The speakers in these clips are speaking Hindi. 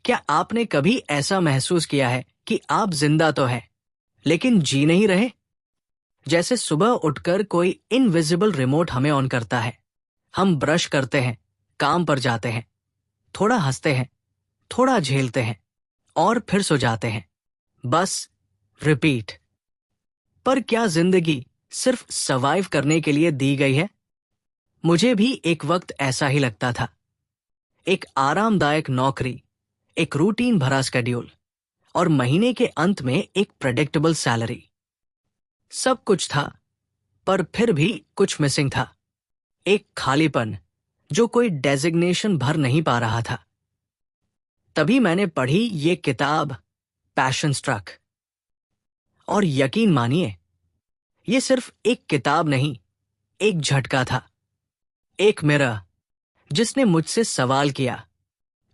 क्या आपने कभी ऐसा महसूस किया है कि आप जिंदा तो हैं, लेकिन जी नहीं रहे? जैसे सुबह उठकर कोई इनविजिबल रिमोट हमें ऑन करता है। हम ब्रश करते हैं, काम पर जाते हैं, थोड़ा हंसते हैं, थोड़ा झेलते हैं और फिर सो जाते हैं। बस रिपीट। पर क्या जिंदगी सिर्फ सर्वाइव करने के लिए दी गई है? मुझे भी एक वक्त ऐसा ही लगता था। एक आरामदायक नौकरी, एक रूटीन भरा शेड्यूल और महीने के अंत में एक प्रेडिक्टेबल सैलरी। सब कुछ था, पर फिर भी कुछ मिसिंग था। एक खालीपन जो कोई डेजिग्नेशन भर नहीं पा रहा था। तभी मैंने पढ़ी ये किताब, पैशन स्ट्रक। और यकीन मानिए, ये सिर्फ एक किताब नहीं, एक झटका था। एक मिरर जिसने मुझसे सवाल किया,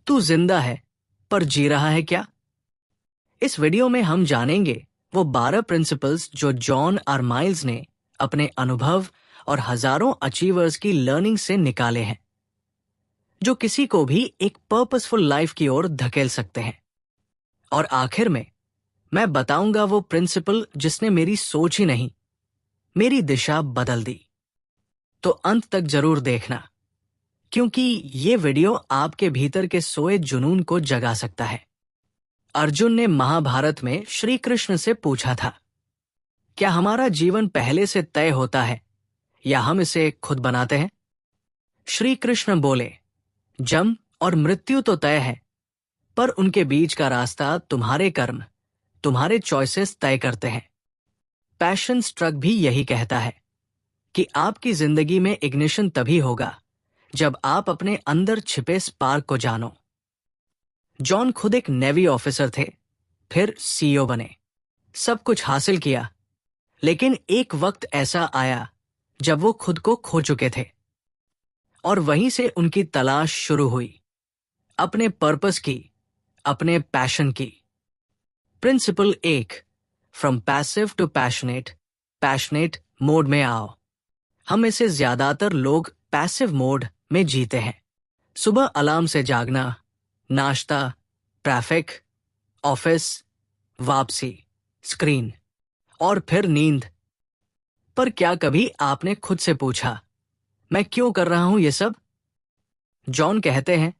तू जिंदा है पर जी रहा है क्या? इस वीडियो में हम जानेंगे वो 12 प्रिंसिपल्स जो जॉन आर माइल्स ने अपने अनुभव और हजारों अचीवर्स की लर्निंग से निकाले हैं, जो किसी को भी एक पर्पसफुल लाइफ की ओर धकेल सकते हैं। और आखिर में मैं बताऊंगा वो प्रिंसिपल जिसने मेरी सोच ही नहीं, मेरी दिशा बदल दी। तो अंत तक जरूर देखना, क्योंकि ये वीडियो आपके भीतर के सोए जुनून को जगा सकता है। अर्जुन ने महाभारत में श्री कृष्ण से पूछा था, क्या हमारा जीवन पहले से तय होता है या हम इसे खुद बनाते हैं? श्री कृष्ण बोले, जन्म और मृत्यु तो तय है, पर उनके बीच का रास्ता तुम्हारे कर्म, तुम्हारे चॉइसेस तय करते हैं। पैशन स्ट्रक भी यही कहता है कि आपकी जिंदगी में इग्निशन तभी होगा जब आप अपने अंदर छिपे स्पार्क को जानो। जॉन खुद एक नेवी ऑफिसर थे, फिर सीईओ बने, सब कुछ हासिल किया, लेकिन एक वक्त ऐसा आया जब वो खुद को खो चुके थे। और वहीं से उनकी तलाश शुरू हुई, अपने पर्पस की, अपने पैशन की। Principal 1, from passive to passionate, passionate mode में आओ। हम में से ज्यादातर लोग पैसिव मोड में जीते हैं। सुबह अलार्म से जागना, नाश्ता, ट्रैफिक, ऑफिस, वापसी, स्क्रीन और फिर नींद। पर क्या कभी आपने खुद से पूछा, मैं क्यों कर रहा हूं ये सब? जॉन कहते हैं,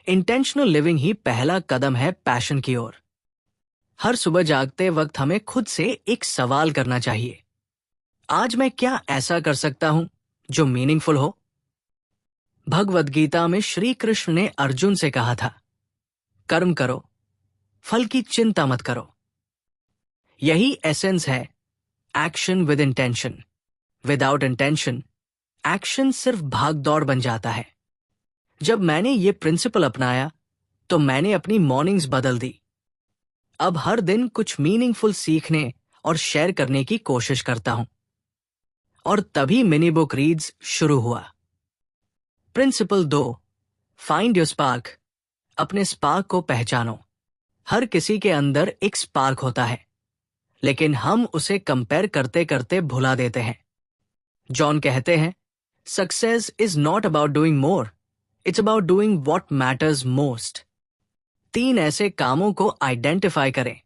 इंटेंशनल लिविंग ही पहला कदम है पैशन की ओर। हर सुबह जागते वक्त हमें खुद से एक सवाल करना चाहिए, आज मैं क्या ऐसा कर सकता हूं जो मीनिंगफुल हो? भगवद गीता में श्री कृष्ण ने अर्जुन से कहा था, कर्म करो, फल की चिंता मत करो। यही एसेंस है action with intention. Without intention action सिर्फ भाग दौड़ बन जाता है। जब मैंने ये प्रिंसिपल अपनाया तो मैंने अपनी मॉर्निंग्स बदल दी। अब हर दिन कुछ मीनिंगफुल सीखने और शेयर करने की कोशिश करता हूं। और तभी मिनी बुक रीड्स शुरू हुआ। Principal 2, find your spark. अपने स्पार्क को पहचानो। हर किसी के अंदर एक स्पार्क होता है, लेकिन हम उसे कंपेयर करते करते भुला देते हैं। जॉन कहते हैं, success is not about doing more, it's about doing what matters most. 3 ऐसे कामों को आइडेंटिफाई करें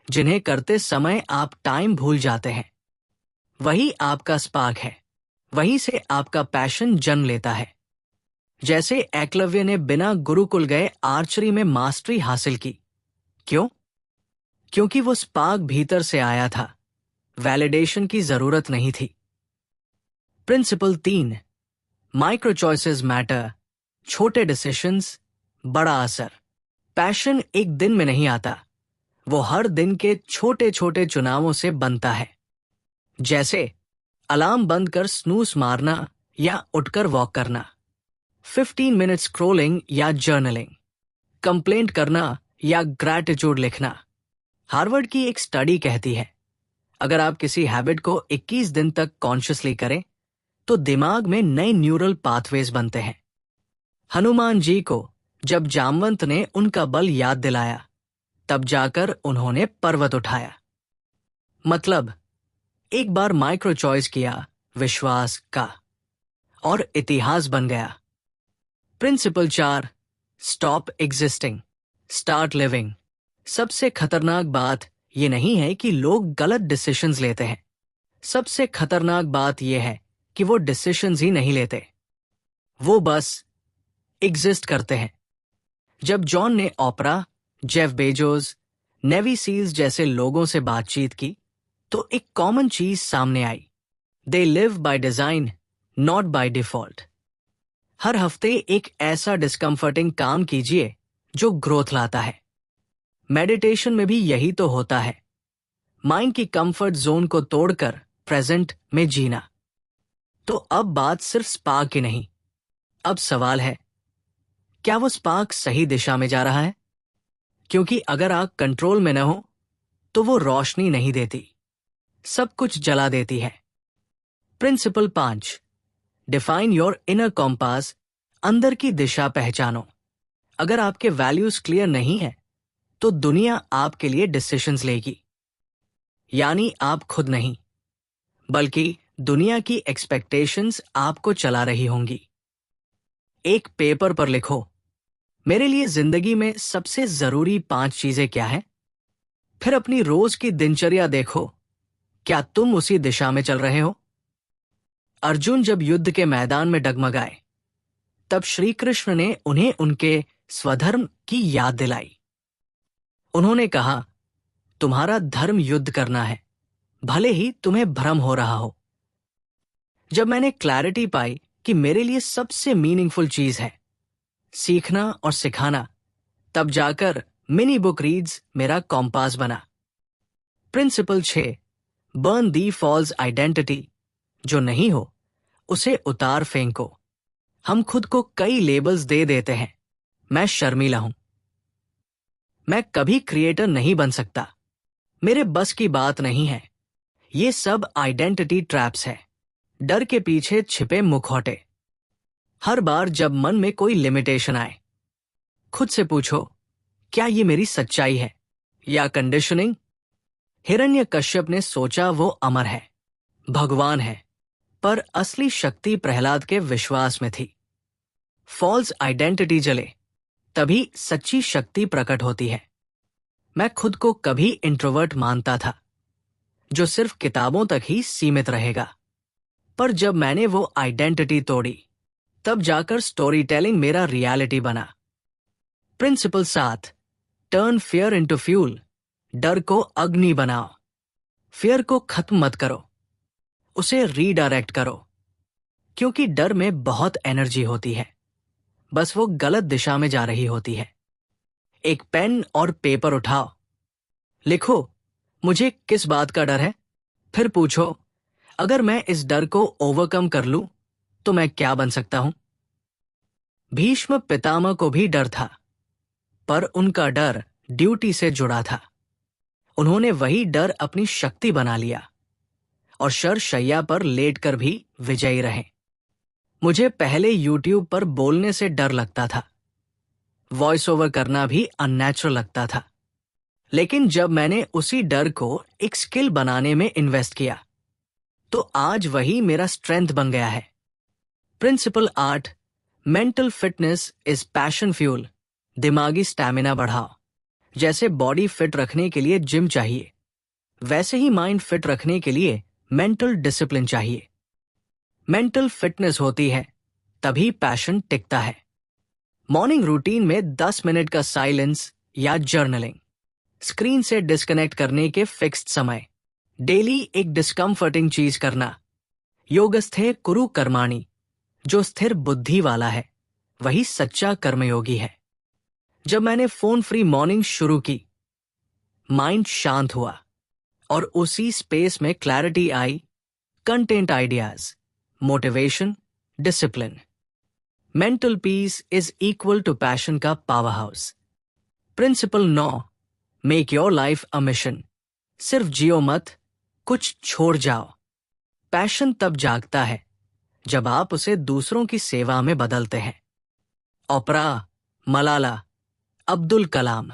जिन्हें करते समय आप टाइम भूल जाते हैं। वही आपका स्पार्क है, वहीं से आपका पैशन जन्म लेता है। जैसे एकलव्य ने बिना गुरुकुल गए आर्चरी में मास्टरी हासिल की। क्यों? क्योंकि वो स्पार्क भीतर से आया था, वैलिडेशन की जरूरत नहीं थी। Principal 3, micro choices matter. छोटे डिसीजंस, बड़ा असर। पैशन एक दिन में नहीं आता, वो हर दिन के छोटे छोटे चुनावों से बनता है। जैसे अलार्म बंद कर स्नूज मारना या उठकर वॉक करना, 15 मिनट स्क्रोलिंग या जर्नलिंग, कंप्लेंट करना या ग्रैटिट्यूड लिखना। हार्वर्ड की एक स्टडी कहती है, अगर आप किसी हैबिट को 21 दिन तक कॉन्शियसली करें तो दिमाग में नए न्यूरल पाथवेज बनते हैं। हनुमान जी को जब जामवंत ने उनका बल याद दिलाया, तब जाकर उन्होंने पर्वत उठाया। मतलब एक बार माइक्रो चॉइस किया विश्वास का और इतिहास बन गया। Principle 4, stop existing, start living. सबसे खतरनाक बात यह नहीं है कि लोग गलत डिसीजंस लेते हैं, सबसे खतरनाक बात यह है कि वो डिसीजंस ही नहीं लेते, वो बस एग्जिस्ट करते हैं। जब जॉन ने ओपरा, जेफ बेजोस, नेवी सील्स जैसे लोगों से बातचीत की तो एक कॉमन चीज सामने आई, they live by design, not by default. हर हफ्ते एक ऐसा डिस्कम्फर्टिंग काम कीजिए जो ग्रोथ लाता है। मेडिटेशन में भी यही तो होता है, माइंड की कंफर्ट जोन को तोड़कर प्रेजेंट में जीना। तो अब बात सिर्फ स्पार्क की नहीं, अब सवाल है, क्या वो स्पार्क सही दिशा में जा रहा है? क्योंकि अगर आग कंट्रोल में न हो तो वो रोशनी नहीं देती, सब कुछ जला देती है। Principle 5, define your inner compass, अंदर की दिशा पहचानो। अगर आपके वैल्यूज क्लियर नहीं है तो दुनिया आपके लिए डिसीजंस लेगी, यानी आप खुद नहीं बल्कि दुनिया की एक्सपेक्टेशंस आपको चला रही होंगी। एक पेपर पर लिखो, मेरे लिए जिंदगी में सबसे जरूरी 5 चीजें क्या है? फिर अपनी रोज की दिनचर्या देखो, क्या तुम उसी दिशा में चल रहे हो? अर्जुन जब युद्ध के मैदान में डगमगाए तब श्री कृष्ण ने उन्हें उनके स्वधर्म की याद दिलाई। उन्होंने कहा, तुम्हारा धर्म युद्ध करना है, भले ही तुम्हें भ्रम हो रहा हो। जब मैंने क्लैरिटी पाई कि मेरे लिए सबसे मीनिंगफुल चीज है सीखना और सिखाना, तब जाकर मिनी बुक रीड्स मेरा कॉम्पास बना। प्रिंसिपल 6, बर्न दी फॉल्स आइडेंटिटी, जो नहीं हो उसे उतार फेंको। हम खुद को कई लेबल्स दे देते हैं, मैं शर्मीला हूं, मैं कभी क्रिएटर नहीं बन सकता, मेरे बस की बात नहीं है। ये सब आइडेंटिटी ट्रैप्स है, डर के पीछे छिपे मुखौटे। हर बार जब मन में कोई लिमिटेशन आए, खुद से पूछो, क्या ये मेरी सच्चाई है या कंडीशनिंग? हिरण्यकश्यप ने सोचा वो अमर है, भगवान है, पर असली शक्ति प्रहलाद के विश्वास में थी। फॉल्स आइडेंटिटी जले तभी सच्ची शक्ति प्रकट होती है। मैं खुद को कभी इंट्रोवर्ट मानता था, जो सिर्फ किताबों तक ही सीमित रहेगा, पर जब मैंने वो आइडेंटिटी तोड़ी तब जाकर स्टोरी टेलिंग मेरा रियलिटी बना। Principle 7, turn fear into fuel, डर को अग्नि बनाओ। फियर को खत्म मत करो, उसे रीडायरेक्ट करो, क्योंकि डर में बहुत एनर्जी होती है, बस वो गलत दिशा में जा रही होती है। एक पेन और पेपर उठाओ, लिखो, मुझे किस बात का डर है? फिर पूछो, अगर मैं इस डर को ओवरकम कर लूं तो मैं क्या बन सकता हूं? भीष्म पितामह को भी डर था, पर उनका डर ड्यूटी से जुड़ा था। उन्होंने वही डर अपनी शक्ति बना लिया और शरशैया पर लेटकर भी विजयी रहे। मुझे पहले यूट्यूब पर बोलने से डर लगता था, वॉइस ओवर करना भी अननेचुरल लगता था, लेकिन जब मैंने उसी डर को एक स्किल बनाने में इन्वेस्ट किया तो आज वही मेरा स्ट्रेंथ बन गया है। Principle 8, mental fitness is passion fuel, दिमागी स्टैमिना बढ़ाओ। जैसे बॉडी फिट रखने के लिए जिम चाहिए, वैसे ही माइंड फिट रखने के लिए मेंटल डिसिप्लिन चाहिए। मेंटल फिटनेस होती है तभी पैशन टिकता है। मॉर्निंग रूटीन में 10 मिनट का साइलेंस या जर्नलिंग, स्क्रीन से डिस्कनेक्ट करने के फिक्स्ड समय, डेली एक डिस्कम्फर्टिंग चीज करना। योगस्थे कुरु कर्माणि, जो स्थिर बुद्धि वाला है वही सच्चा कर्मयोगी है। जब मैंने फोन फ्री मॉर्निंग शुरू की, माइंड शांत हुआ और उसी स्पेस में क्लैरिटी आई, content ideas, motivation, discipline. Mental peace is equal to passion का power house. Principle 9, make your life a mission, सिर्फ जियो मत, कुछ छोड़ जाओ। पैशन तब जागता है जब आप उसे दूसरों की सेवा में बदलते हैं। ओपरा, मलाला, अब्दुल कलाम,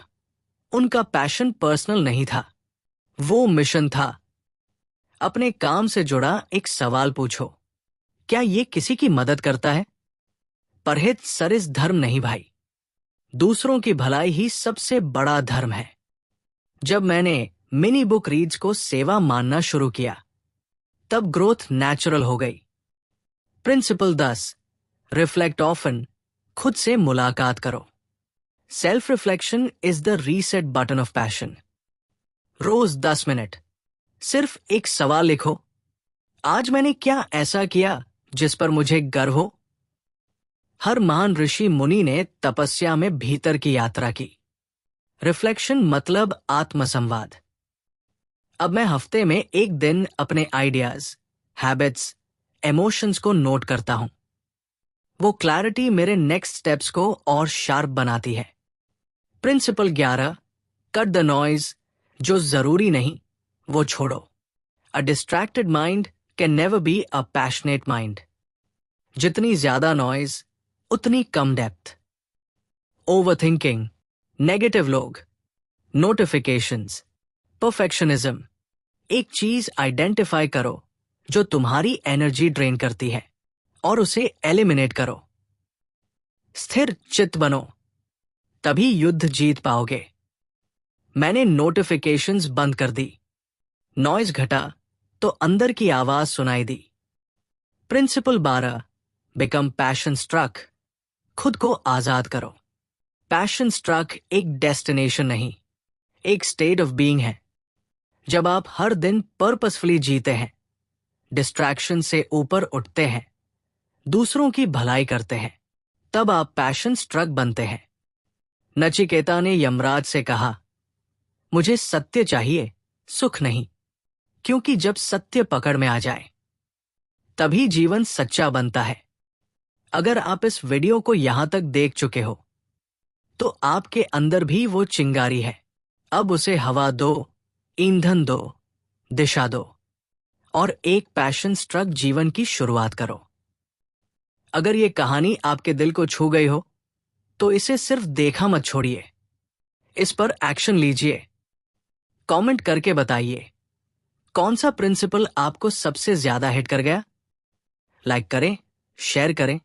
उनका पैशन पर्सनल नहीं था, वो मिशन था अपने काम से जुड़ा एक सवाल पूछो, क्या ये किसी की मदद करता है? परहित सरिस धर्म नहीं भाई, दूसरों की भलाई ही सबसे बड़ा धर्म है। जब मैंने मिनी बुक रीड्स को सेवा मानना शुरू किया, तब ग्रोथ नेचुरल हो गई। प्रिंसिपल 10, रिफ्लेक्ट ऑफन, खुद से मुलाकात करो। Self reflection is the reset button of passion. रोज 10 मिनट सिर्फ एक सवाल लिखो, आज मैंने क्या ऐसा किया जिस पर मुझे गर्व हो? हर महान ऋषि मुनि ने तपस्या में भीतर की यात्रा की। रिफ्लेक्शन मतलब आत्मसंवाद। अब मैं हफ्ते में एक दिन अपने आइडियाज, हैबिट्स, इमोशंस को नोट करता हूं। वो क्लैरिटी मेरे नेक्स्ट स्टेप्स को और शार्प बनाती है। प्रिंसिपल 11, कट द नॉइज, जो जरूरी नहीं वो छोड़ो। A distracted mind can never be a passionate mind. जितनी ज्यादा नॉइज उतनी कम डेप्थ। ओवरथिंकिंग, नेगेटिव लोग, नोटिफिकेशंस, परफेक्शनिज्म। एक चीज आइडेंटिफाई करो जो तुम्हारी एनर्जी ड्रेन करती है और उसे एलिमिनेट करो। स्थिर चित्त बनो, तभी युद्ध जीत पाओगे। मैंने नोटिफिकेशंस बंद कर दी, नॉइज घटा तो अंदर की आवाज सुनाई दी। प्रिंसिपल 12, बिकम पैशन स्ट्रक, खुद को आजाद करो। पैशन स्ट्रक एक डेस्टिनेशन नहीं, एक स्टेट ऑफ बीइंग है। जब आप हर दिन पर्पसफुली जीते हैं, डिस्ट्रैक्शन से ऊपर उठते हैं, दूसरों की भलाई करते हैं, तब आप पैशन स्ट्रक बनते हैं। नचिकेता ने यमराज से कहा, मुझे सत्य चाहिए, सुख नहीं, क्योंकि जब सत्य पकड़ में आ जाए तभी जीवन सच्चा बनता है। अगर आप इस वीडियो को यहां तक देख चुके हो तो आपके अंदर भी वो चिंगारी है। अब उसे हवा दो, ईंधन दो, दिशा दो और एक पैशन स्ट्रक जीवन की शुरुआत करो। अगर ये कहानी आपके दिल को छू गई हो तो इसे सिर्फ देखा मत छोड़िए, इस पर एक्शन लीजिए। कमेंट करके बताइए कौन सा प्रिंसिपल आपको सबसे ज्यादा हिट कर गया। लाइक करें, शेयर करें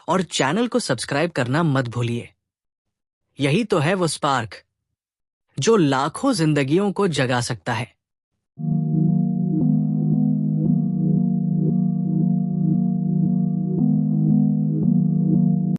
और चैनल को सब्सक्राइब करना मत भूलिए। यही तो है वो स्पार्क जो लाखों जिंदगियों को जगा सकता है।